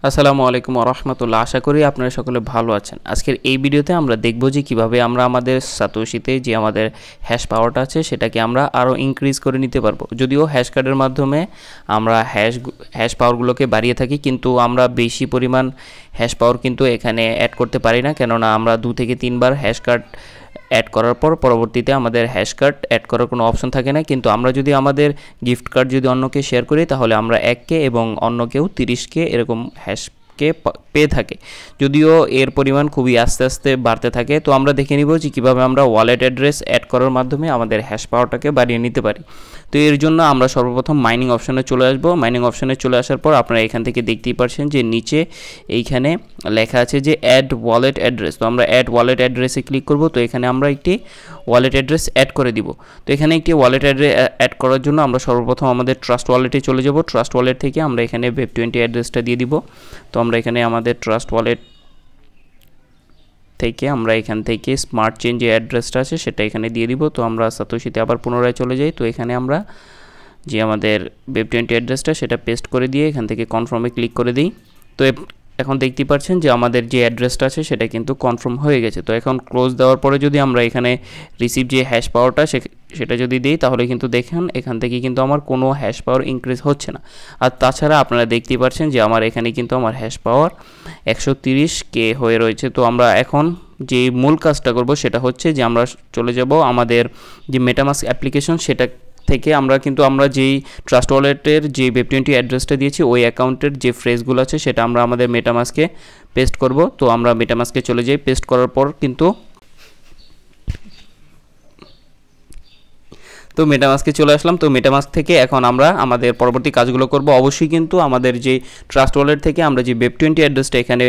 আসসালামু আলাইকুম ওয়া রাহমাতুল্লাহ। আশা করি আপনারা সকলে ভালো আছেন। আজকের এই ভিডিওতে আমরা দেখব যে কিভাবে আমরা আমাদের সাতোশিতে যে আমাদের হ্যাশ পাওয়ারটা আছে সেটাকে আমরা আরও ইনক্রিজ করে নিতে পারবো। যদিও হ্যাশ কার্ডের মাধ্যমে আমরা হ্যাশ পাওয়ারগুলোকে বাড়িয়ে থাকি, কিন্তু আমরা বেশি পরিমাণ হ্যাশ পাওয়ার কিন্তু এখানে অ্যাড করতে পারি না, কেননা আমরা 2 থেকে 3 বার হ্যাশ কার্ড অ্যাড করার পর পরবর্তীতে আমাদের হ্যাশ কার্ড অ্যাড করার কোনো অপশন থাকে না। কিন্তু আমরা যদি আমাদের গিফট কার্ড যদি অন্যকে শেয়ার করি তাহলে আমরা 1K এবং অন্য কেউ 30K এরকম হ্যাশকে পেয়ে থাকে, যদিও এর পরিমাণ খুবই আস্তে আস্তে বাড়তে থাকে। তো আমরা দেখে নিব যে কীভাবে আমরা ওয়ালেট অ্যাড্রেস অ্যাড করার মাধ্যমে আমাদের হ্যাশ পাওয়ারটাকে বাড়িয়ে নিতে পারি। তো এর জন্য আমরা সর্বপ্রথম মাইনিং অপশনে চলে আসব। মাইনিং অপশনে চলে আসার পর আপনারা এখান থেকে দেখতেই পাচ্ছেন যে নিচে এইখানে লেখা আছে যে অ্যাড ওয়ালেট অ্যাড্রেস। তো আমরা অ্যাড ওয়ালেট অ্যাড্রেসে ক্লিক করব। তো এখানে আমরা একটি ওয়ালেট অ্যাড্রেস অ্যাড করে দিব। তো এখানে একটি ওয়ালেট অ্যাড্রেস অ্যাড করার জন্য আমরা সর্বপ্রথম আমাদের ট্রাস্ট ওয়ালেটে চলে যাব। ট্রাস্ট ওয়ালেট থেকে আমরা এখানে Web20 অ্যাড্রেসটা দিয়ে দিব। তো আমরা এখানে আমাদের ট্রাস্ট ওয়ালেট থেকে আমরা এখান থেকে স্মার্ট চেইন যে অ্যাড্রেসটা আছে সেটা এখানে দিয়ে দিব। তো আমরা সাতোশিতে আবার পুনরায় চলে যাই। তো এখানে আমরা যে আমাদের Web20 অ্যাড্রেসটা সেটা পেস্ট করে দিয়ে এখান থেকে কনফার্মে ক্লিক করে দিই। তো এখন দেখতেই পাচ্ছেন যে আমাদের যে অ্যাড্রেসটা আছে সেটা কিন্তু কনফার্ম হয়ে গেছে। তো এখন ক্লোজ দেওয়ার পরে যদি আমরা এখানে রিসিভ যে হ্যাশ পাওয়ারটা সেটা যদি দিই তাহলে কিন্তু দেখেন এখান থেকে কিন্তু আমার কোনো হ্যাশ পাওয়ার ইনক্রিজ হচ্ছে না। আর তাছাড়া আপনারা দেখতেই পাচ্ছেন যে আমার এখানে কিন্তু আমার হ্যাশ পাওয়ার 130K হয়ে রয়েছে। তো আমরা এখন যে মূল কাজটা করব সেটা হচ্ছে যে আমরা চলে যাব আমাদের যে মেটামাস্ক অ্যাপ্লিকেশন সেটা থেকে আমরা যেই ট্রাস্ট ওয়ালেটের যে Web20 অ্যাড্রেসটা দিয়েছি ওই অ্যাকাউন্টের যে ফ্রেজগুলো আছে সেটা আমরা আমাদের মেটামাস্কে পেস্ট করব। তো আমরা মেটামাস্কে চলে যাই। পেস্ট করার পর কিন্তু মেটামাস্কে চলে আসলাম। তো মেটামাস্ক থেকে এখন আমরা আমাদের পরবর্তী কাজগুলো করব। অবশ্যই কিন্তু আমাদের যে ট্রাস্ট ওয়ালেট থেকে আমরা যে Web20 অ্যাড্রেসটা এখানে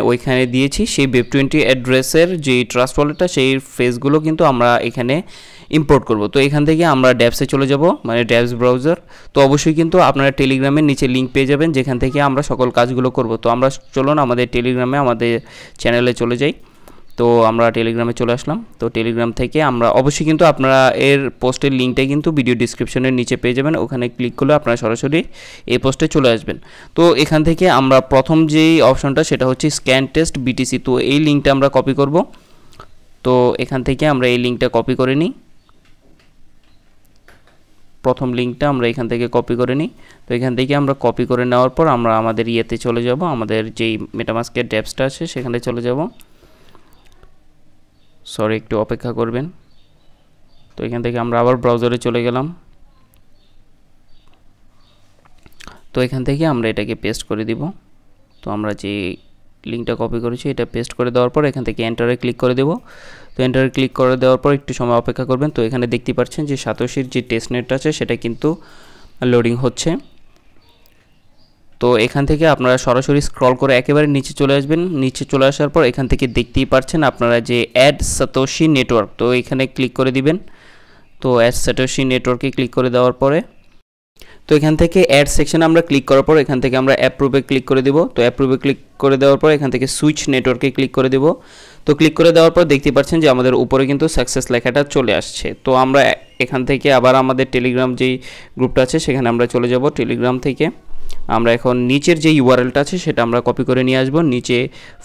ওইখানে দিয়েছি সেই Web20 অ্যাড্রেসের যে ট্রাস্ট ওয়ালেটটা সেই ফ্রেজগুলো কিন্তু আমরা এখানে ইম্পোর্ট করব। তো এখান থেকে আমরা ড্যাপসে চলে যাব, ড্যাপস ব্রাউজার। তো অবশ্যই কিন্তু আপনারা টেলিগ্রামের নিচে লিঙ্ক পেয়ে যাবেন যেখান থেকে আমরা সকল কাজগুলো করব। তো আমরা চলুন আমাদের টেলিগ্রামে আমাদের চ্যানেলে চলে যাই। তো আমরা টেলিগ্রামে চলে আসলাম। তো টেলিগ্রাম থেকে আমরা অবশ্যই কিন্তু আপনারা এর পোস্টের লিঙ্কটা কিন্তু ভিডিও ডিসক্রিপশনের নিচে পেয়ে যাবেন। ওখানে ক্লিক করলে আপনারা সরাসরি এই পোস্টে চলে আসবেন। তো এখান থেকে আমরা প্রথম যেই অপশনটা সেটা হচ্ছে স্ক্যান টেস্ট BTC। তো এই লিঙ্কটা আমরা কপি করব। তো এখান থেকে আমরা এই লিঙ্কটা কপি করে নিই। প্রথম লিঙ্কটা আমরা এখান থেকে কপি করে নিই। তো এখান থেকে আমরা কপি করে নেওয়ার পর আমরা আমাদের ইয়েতে চলে যাব, আমাদের যেই মেটামাস্কের ড্যাপসটা আছে সেখানে চলে যাব। সরি, একটু অপেক্ষা করবেন। তো এখান থেকে আমরা আবার ব্রাউজারে চলে গেলাম। তো এখান থেকে আমরা এটাকে পেস্ট করে দিব। তো আমরা যে লিঙ্কটা কপি করেছি এটা পেস্ট করে দেওয়ার পর এখান থেকে এন্টারে ক্লিক করে দেব। তো এন্টারে ক্লিক করে দেওয়ার পর একটু সময় অপেক্ষা করবেন। তো এখানে দেখতে পাচ্ছেন যে সাতোশির যে টেস্টনেটটা আছে সেটা কিন্তু লোডিং হচ্ছে। তো এখান থেকে আপনারা সরাসরি স্ক্রল করে একেবারে নিচে চলে আসবেন। নিচে চলে আসার পর এখান থেকে দেখতেই পাচ্ছেন আপনারা যে অ্যাড সাতোশি নেটওয়ার্ক, তো এখানে ক্লিক করে দিবেন। তো অ্যাড সাতোশি নেটওয়ার্কে ক্লিক করে দেওয়ার পরে তো এখান থেকে অ্যাড সেকশনে আমরা ক্লিক করার পর এখান থেকে আমরা অ্যাপ্রুভে ক্লিক করে দেব। তো অ্যাপ্রুভে ক্লিক করে দেওয়ার পর এখান থেকে সুইচ নেটওয়ার্কে ক্লিক করে দেব। তো ক্লিক করে দেওয়ার পর দেখতে পাচ্ছেন যে আমাদের উপরে কিন্তু সাকসেস লেখাটা চলে আসছে। তো আমরা এখান থেকে আবার আমাদের টেলিগ্রাম যেই গ্রুপটা আছে সেখানে আমরা চলে যাব। টেলিগ্রাম থেকে আমরা এখন নিচের যে ইউআরএলটা আছে সেটা আমরা কপি করে নিয়ে আসব। নিচে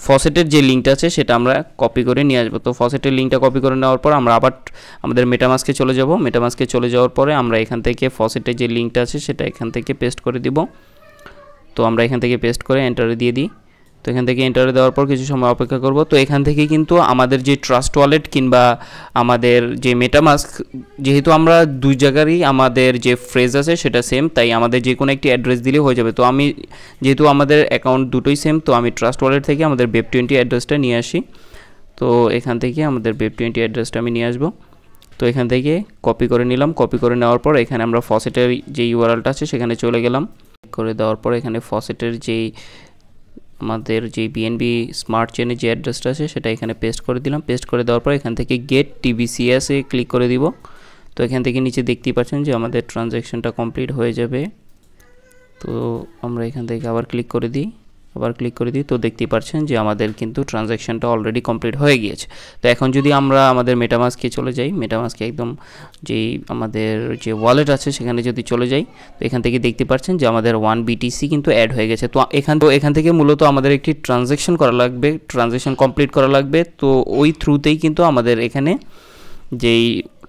ফসেটের যে লিঙ্কটা আছে সেটা আমরা কপি করে নিয়ে আসব। তো ফসেটের লিঙ্কটা কপি করে নেওয়ার পর আমরা আবার আমাদের মেটামাস্কে চলে যাব। মেটামাস্কে চলে যাওয়ার পরে আমরা এখান থেকে ফসেটের যে লিঙ্কটা আছে সেটা এখান থেকে পেস্ট করে দিব। তো আমরা এখান থেকে পেস্ট করে এন্টারে দিয়ে দিই। তো এখান থেকে এন্টারে দেওয়ার পর কিছু সময় অপেক্ষা করব। তো এখান থেকে কিন্তু আমাদের যে ট্রাস্ট ওয়ালেট কিংবা আমাদের যে মেটামাস্ক, যেহেতু আমরা দুই জায়গারই আমাদের যে ফ্রেজ আছে সেটা সেম, তাই আমাদের যে কোনো একটি অ্যাড্রেস দিলে হয়ে যাবে। তো আমি যেহেতু আমাদের অ্যাকাউন্ট দুটোই সেম, তো আমি ট্রাস্ট ওয়ালেট থেকে আমাদের Web20 অ্যাড্রেসটা নিয়ে আসি। তো এখান থেকে আমাদের Web20 অ্যাড্রেসটা আমি নিয়ে আসবো। তো এখান থেকে কপি করে নিলাম। কপি করে নেওয়ার পর এখানে আমরা ফসেটের যে ইউআরএলটা আছে সেখানে চলে গেলাম। করে দেওয়ার পর এখানে ফসেটের যেই আমাদের যে BNB স্মার্ট চেনের যে অ্যাড্রেসটা আছে সেটা এখানে পেস্ট করে দিলাম। পেস্ট করে দেওয়ার পর এখান থেকে গেট TBCS এ ক্লিক করে দিব। তো এখান থেকে নিচে দেখতেই পাচ্ছেন যে আমাদের ট্রানজ্যাকশনটা কমপ্লিট হয়ে যাবে। তো আমরা এখান থেকে আবার ক্লিক করে দিই। আবার ক্লিক করে দিই, তো দেখতেই পাচ্ছেন যে আমাদের কিন্তু ট্রানজ্যাকশনটা অলরেডি কমপ্লিট হয়ে গিয়েছে। তো এখন যদি আমরা আমাদের মেটামাস্কে চলে যাই, মেটামাস্কে একদম যেই আমাদের যে ওয়ালেট আছে সেখানে যদি চলে যাই, তো এখান থেকে দেখতে পাচ্ছেন যে আমাদের 1 BTC কিন্তু অ্যাড হয়ে গেছে। তো এখান থেকে মূলত আমাদের একটি ট্রানজ্যাকশন করা লাগবে, ট্রানজ্যাকশন কমপ্লিট করা লাগবে। তো ওই থ্রুতেই কিন্তু আমাদের এখানে যেই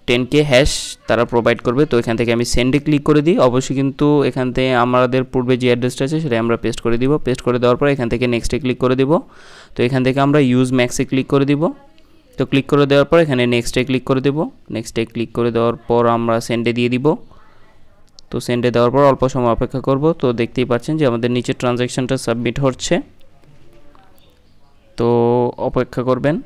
10K হ্যাশ তারা প্রোভাইড করবে। তো এখান থেকে আমি সেন্ডে ক্লিক করে দিই। অবশ্যই কিন্তু এখান থেকে আমাদের পূর্বে যে অ্যাড্রেসটা আছে সেটা আমরা পেস্ট করে দিব। পেস্ট করে দেওয়ার পর এখান থেকে নেক্সটে ক্লিক করে দিব। তো এখান থেকে আমরা ইউজ ম্যাক্সে ক্লিক করে দিব। তো ক্লিক করে দেওয়ার পর এখানে নেক্সটে ক্লিক করে দেব। নেক্সটে ক্লিক করে দেওয়ার পর আমরা সেন্ডে দিয়ে দিব। তো সেন্ডে দেওয়ার পর অল্প সময় অপেক্ষা করব। তো দেখতেই পাচ্ছেন যে আমাদের নিচে ট্রানজ্যাকশনটা সাবমিট হচ্ছে, তো অপেক্ষা করবেন।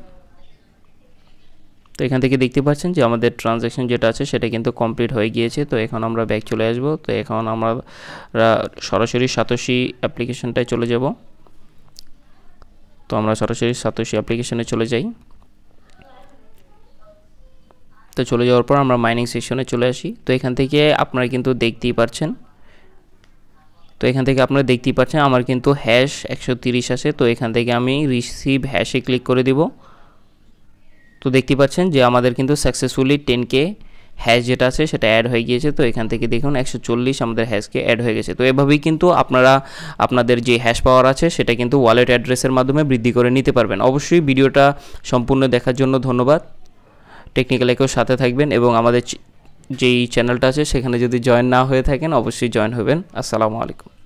তো এখান থেকে দেখতে পাচ্ছেন যে আমাদের ট্রানজ্যাকশন যেটা আছে সেটা কিন্তু কমপ্লিট হয়ে গিয়েছে। তো এখন আমরা ব্যাক চলে আসব। তো এখন আমরা সরাসরি সাতোশি অ্যাপ্লিকেশনটায় চলে যাব। তো আমরা সরাসরি সাতোশি অ্যাপ্লিকেশনে চলে যাই। তো চলে যাওয়ার পর আমরা মাইনিং সেকশনে চলে আসি। তো এখান থেকে আপনারা কিন্তু দেখতেই পাচ্ছেন, আমার কিন্তু হ্যাশ 130 আছে। তো এখান থেকে আমি রিসিভ হ্যাশে ক্লিক করে দিব। তো দেখতে পাচ্ছেন যে আমাদের কিন্তু সাকসেসফুলি 10K হ্যাশ যেটা আছে সেটা অ্যাড হয়ে গিয়েছে। তো এখান থেকে দেখুন 140 আমাদের হ্যাশকে অ্যাড হয়ে গেছে। তো এভাবেই কিন্তু আপনারা আপনাদের যে হ্যাশ পাওয়ার আছে সেটা কিন্তু ওয়ালেট অ্যাড্রেসের মাধ্যমে বৃদ্ধি করে নিতে পারবেন। অবশ্যই ভিডিওটা সম্পূর্ণ দেখার জন্য ধন্যবাদ। টেকনিক্যাল একেও সাথে থাকবেন এবং আমাদের যেই চ্যানেলটা আছে সেখানে যদি জয়েন না হয়ে থাকেন অবশ্যই জয়েন হবেন। আসসালামু আলাইকুম।